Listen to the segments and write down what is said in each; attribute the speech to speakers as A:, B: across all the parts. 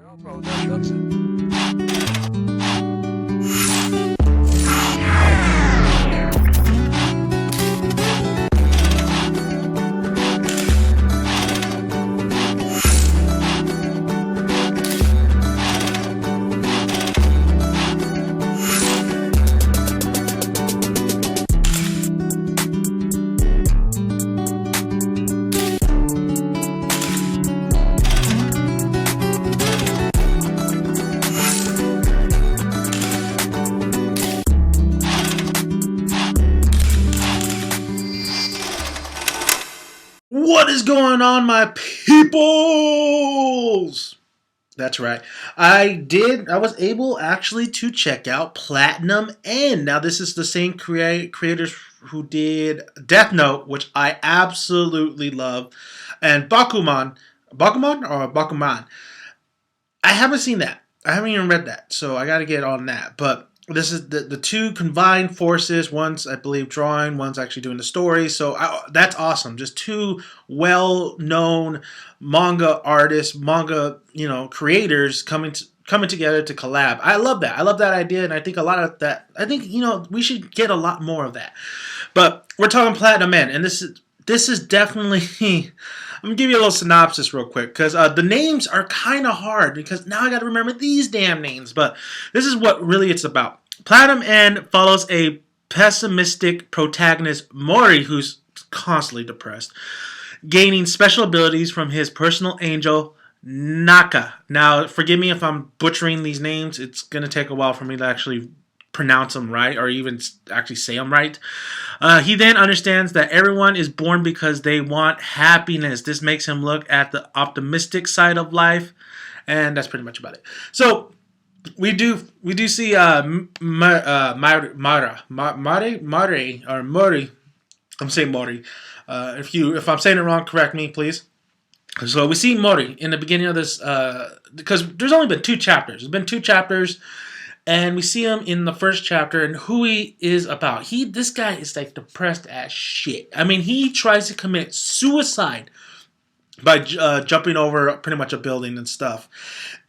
A: GoPro, that's it.
B: What is going on, my peoples? That's right. I was able actually to check out Platinum End. Now, this is the same creators who did Death Note, which I absolutely love, and Bakuman. I haven't seen that. I haven't even read that, so I got to get on that. But this is the two combined forces. One's, I believe, drawing. One's actually doing the story. So that's awesome. Just two well-known manga artists, manga creators coming together to collab. I love that. I love that idea, and I think a lot of that. I think we should get a lot more of that. But we're talking Platinum Men, and this is definitely. I'm gonna give you a little synopsis real quick because the names are kind of hard because now I got to remember these damn names. But this is what really it's about. Platinum End follows a pessimistic protagonist, Mori, who's constantly depressed, gaining special abilities from his personal angel, Naka. Now, forgive me if I'm butchering these names. It's gonna take a while for me to actually pronounce them right or even actually say them right. He then understands that everyone is born because they want happiness. This makes him look at the optimistic side of life, and that's pretty much about it. So we do see Mori. I'm saying Mori. If I'm saying it wrong, correct me, please. So we see Mori in the beginning of this because there's only been two chapters. There's been two chapters. And we see him in the first chapter and who he is about. This guy is like depressed as shit. I mean, he tries to commit suicide by jumping over pretty much a building and stuff.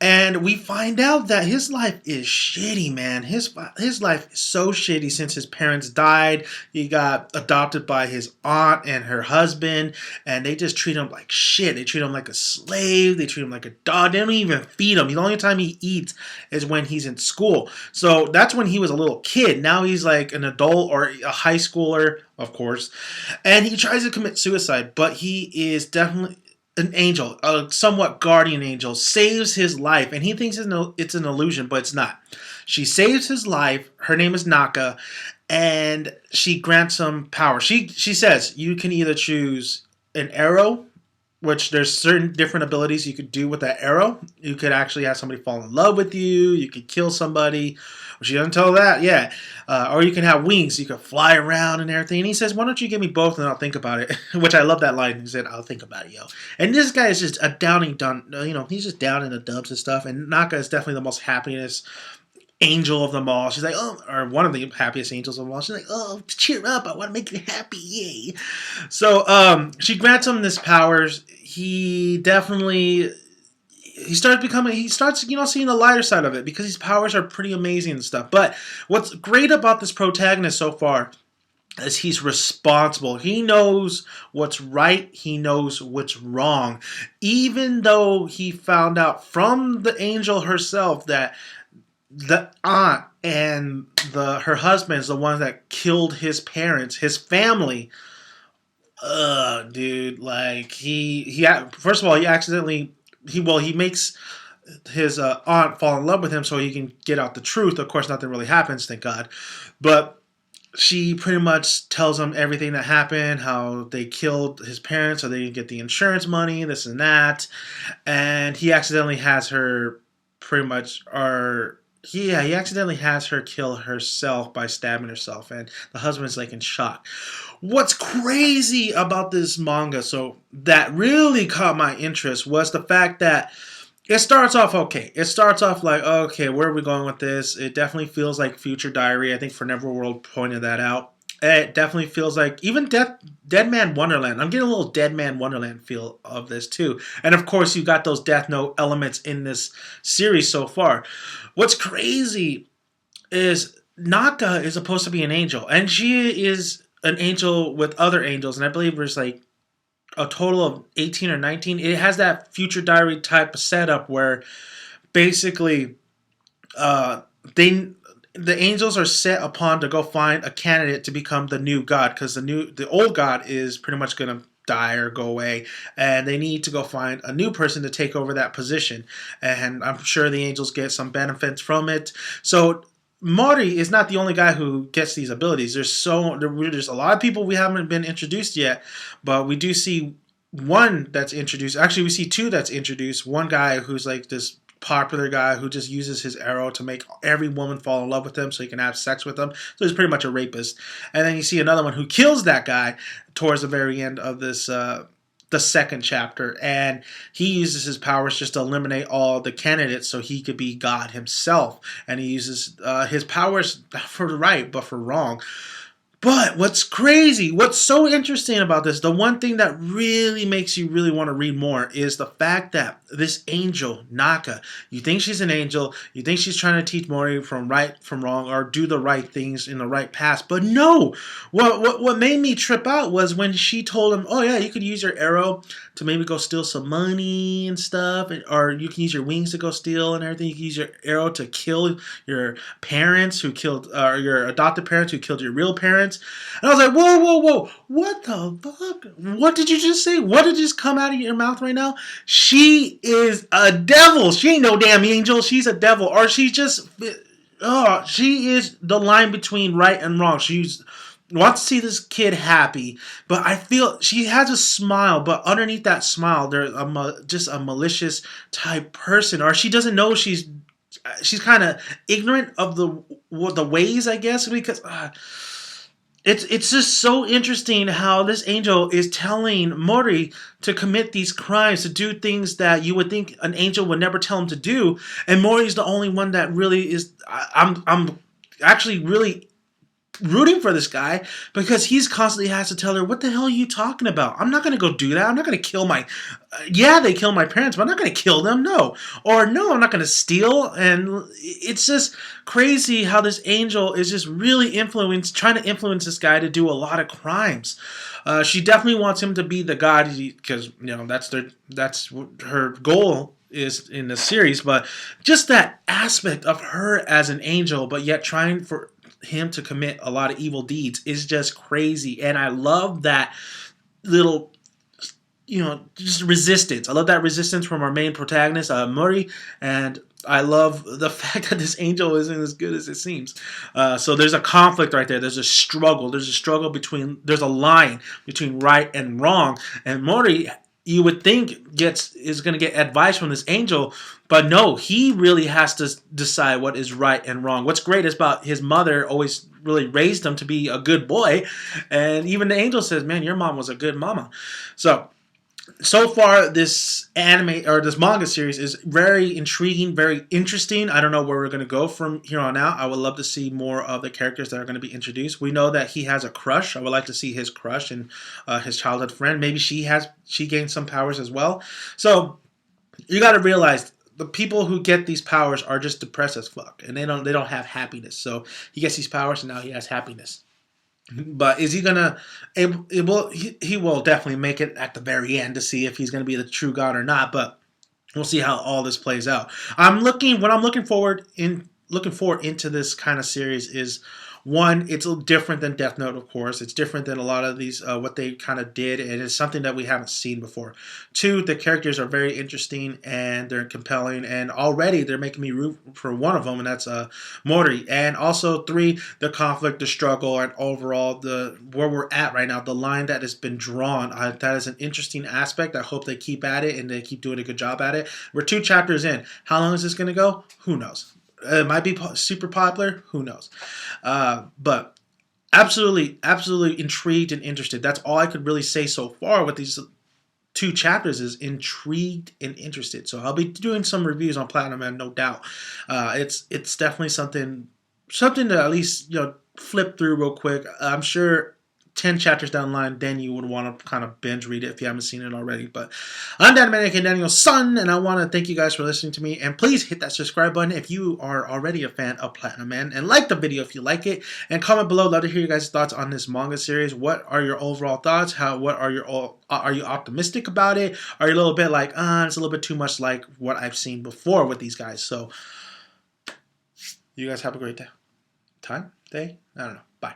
B: And we find out that his life is shitty, man. His life is so shitty since his parents died. He got adopted by his aunt and her husband, and they just treat him like shit. They treat him like a slave. They treat him like a dog. They don't even feed him. The only time he eats is when he's in school. So that's when he was a little kid. Now he's like an adult or a high schooler, of course. And he tries to commit suicide, but he is definitely an angel, a somewhat guardian angel, saves his life, and he thinks it's an illusion, but it's not. She saves his life. Her name is Naka, and she grants him power. She says you can either choose an arrow, which there's certain different abilities you could do with that arrow. You could actually have somebody fall in love with you. You could kill somebody. She doesn't tell that, yeah. Or you can have wings. You could fly around and everything. And he says, why don't you give me both and I'll think about it. Which I love that line. He said, I'll think about it, yo. And this guy is just a he's just down in the dumps and stuff. And Naka is definitely the most happiest angel of them all. She's like, oh, or one of the happiest angels of them all. She's like, oh, cheer up. I want to make you happy, yay. So she grants him this powers. He starts seeing the lighter side of it because his powers are pretty amazing and stuff. But what's great about this protagonist so far is he's responsible. He knows what's right. He knows what's wrong. Even though he found out from the angel herself that the aunt and her husband is the one that killed his parents, his family. Dude, like he first of all, he makes his aunt fall in love with him so he can get out the truth. Of course, nothing really happens, thank God. But she pretty much tells him everything that happened, how they killed his parents so they can get the insurance money, this and that. And he accidentally has her he accidentally has her kill herself by stabbing herself, and the husband's like in shock. What's crazy about this manga, so that really caught my interest, was the fact that it starts off okay. It starts off like, okay, where are we going with this? It definitely feels like Future Diary. I think For Neverworld pointed that out. It definitely feels like even Dead Man Wonderland. I'm getting a little Dead Man Wonderland feel of this too. And of course, you got those Death Note elements in this series so far. What's crazy is Naka is supposed to be an angel, and she is an angel with other angels, and I believe there's like a total of 18 or 19. It has that future diary type of setup where basically uh, they the angels are set upon to go find a candidate to become the new god because the old god is pretty much gonna die or go away, and they need to go find a new person to take over that position. And I'm sure the angels get some benefits from it. So Mori is not the only guy who gets these abilities. There's a lot of people we haven't been introduced yet, but we do see one that's introduced. Actually, we see two that's introduced. One guy who's like this popular guy who just uses his arrow to make every woman fall in love with him so he can have sex with them. So he's pretty much a rapist. And then you see another one who kills that guy towards the very end of this the second chapter, and he uses his powers just to eliminate all the candidates so he could be God himself. And he uses his powers not for the right but for wrong. But what's crazy, what's so interesting about this, the one thing that really makes you really want to read more is the fact that this angel, Naka, you think she's an angel, you think she's trying to teach Mori from right from wrong or do the right things in the right path. But no, what made me trip out was when she told him, oh yeah, you could use your arrow to maybe go steal some money and stuff, or you can use your wings to go steal and everything. You can use your arrow to kill your parents who killed, or your adopted parents who killed your real parents. And I was like, whoa, what the fuck? What did you just say? What did just come out of your mouth right now? She is a devil. She ain't no damn angel. She's a devil. Or she just, she is the line between right and wrong. She's wants to see this kid happy, but I feel she has a smile, but underneath that smile, there's just a malicious type person, or she doesn't know she's kind of ignorant of the ways, I guess, because it's just so interesting how this angel is telling Mori to commit these crimes, to do things that you would think an angel would never tell him to do, and Mori's the only one that really is. I'm actually really rooting for this guy because he's constantly has to tell her, what the hell are you talking about? I'm not going to go do that. I'm not going to kill my yeah, they kill my parents, but I'm not going to kill them. No. Or no, I'm not going to steal. And it's just crazy how this angel is just really trying to influence this guy to do a lot of crimes. She definitely wants him to be the god because that's what her goal is in the series. But just that aspect of her as an angel, but yet trying for him to commit a lot of evil deeds is just crazy. And I love that little, just resistance. I love that resistance from our main protagonist, Mori, and I love the fact that this angel isn't as good as it seems. So there's a conflict right there. There's a struggle. There's a line between right and wrong. And Mori, you would think is going to get advice from this angel, but no, he really has to decide what is right and wrong. What's great is about his mother always really raised him to be a good boy, and even the angel says, man, your mom was a good mama. So far, this anime or this manga series is very intriguing, very interesting. I don't know where we're going to go from here on out. I would love to see more of the characters that are going to be introduced. We know that he has a crush. I would like to see his crush and his childhood friend. Maybe she gained some powers as well. So you got to realize the people who get these powers are just depressed as fuck, and they don't have happiness. So he gets these powers, and now he has happiness. But is he gonna? He will definitely make it at the very end to see if he's gonna be the true god or not. But we'll see how all this plays out. What I'm looking forward into this kind of series is, one, it's different than Death Note, of course. It's different than a lot of these, what they kind of did, and it's something that we haven't seen before. Two, the characters are very interesting, and they're compelling, and already they're making me root for one of them, and that's Mori. And also, three, the conflict, the struggle, and overall, where we're at right now, the line that has been drawn. That is an interesting aspect. I hope they keep at it, and they keep doing a good job at it. We're 2 chapters in. How long is this going to go? Who knows? It might be super popular. Who knows? But absolutely intrigued and interested. That's all I could really say so far with these 2 chapters is intrigued and interested. So I'll be doing some reviews on Platinum Man, no doubt. It's definitely something to at least flip through real quick. I'm sure 10 chapters down the line, then you would want to kind of binge read it if you haven't seen it already. But I'm Dan Maniac, Daniel's son, and I want to thank you guys for listening to me. And please hit that subscribe button if you are already a fan of Platinum Man. And like the video if you like it. And comment below. Love to hear you guys' thoughts on this manga series. What are your overall thoughts? Are you optimistic about it? Are you a little bit like, it's a little bit too much like what I've seen before with these guys? So you guys have a great day. Day? I don't know. Bye.